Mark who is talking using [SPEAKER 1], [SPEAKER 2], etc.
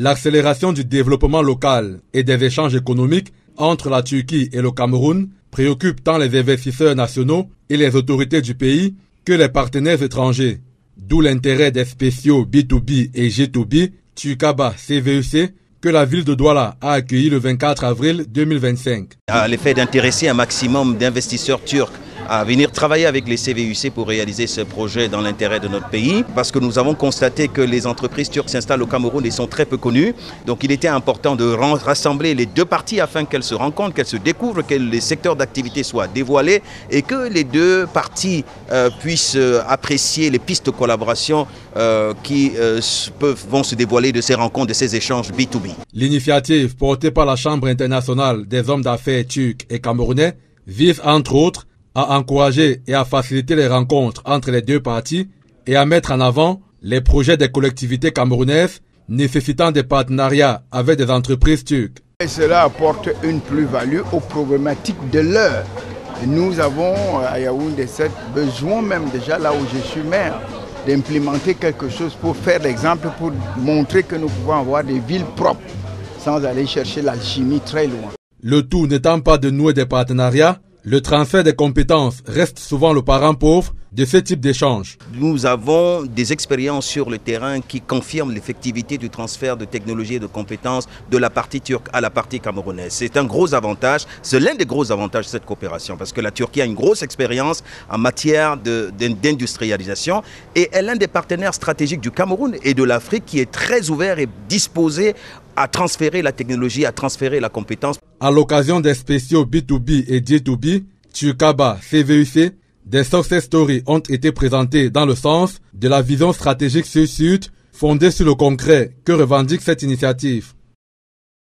[SPEAKER 1] L'accélération du développement local et des échanges économiques entre la Turquie et le Cameroun préoccupe tant les investisseurs nationaux et les autorités du pays que les partenaires étrangers. D'où l'intérêt des spéciaux B2B et G2B, Turkaba CVEC, que la ville de Douala a accueilli le 24 avril 2025.
[SPEAKER 2] À l'effet d'intéresser un maximum d'investisseurs turcs à venir travailler avec les CVUC pour réaliser ce projet dans l'intérêt de notre pays, parce que nous avons constaté que les entreprises turques s'installent au Cameroun et sont très peu connues. Donc il était important de rassembler les deux parties afin qu'elles se rencontrent, qu'elles se découvrent, que les secteurs d'activité soient dévoilés et que les deux parties puissent apprécier les pistes de collaboration qui vont se dévoiler de ces rencontres, de ces échanges B2B.
[SPEAKER 1] L'initiative portée par la Chambre internationale des hommes d'affaires turcs et camerounais vise entre autres à encourager et à faciliter les rencontres entre les deux parties et à mettre en avant les projets des collectivités camerounaises nécessitant des partenariats avec des entreprises turques.
[SPEAKER 3] Et cela apporte une plus-value aux problématiques de l'heure. Nous avons à Yaoundé 7 besoin même déjà là où je suis maire d'implémenter quelque chose pour faire l'exemple, pour montrer que nous pouvons avoir des villes propres sans aller chercher l'alchimie très loin.
[SPEAKER 1] Le tout n'étant pas de nouer des partenariats, le transfert des compétences reste souvent le parent pauvre de ce type d'échange.
[SPEAKER 2] Nous avons des expériences sur le terrain qui confirment l'effectivité du transfert de technologies et de compétences de la partie turque à la partie camerounaise. C'est un gros avantage, c'est l'un des gros avantages de cette coopération parce que la Turquie a une grosse expérience en matière d'industrialisation et elle est l'un des partenaires stratégiques du Cameroun et de l'Afrique qui est très ouvert et disposé à transférer la technologie, à transférer la compétence.
[SPEAKER 1] À l'occasion des spéciaux B2B et G2B, Turkaba CVUC, des success stories ont été présentées dans le sens de la vision stratégique sud-sud fondée sur le concret que revendique cette initiative.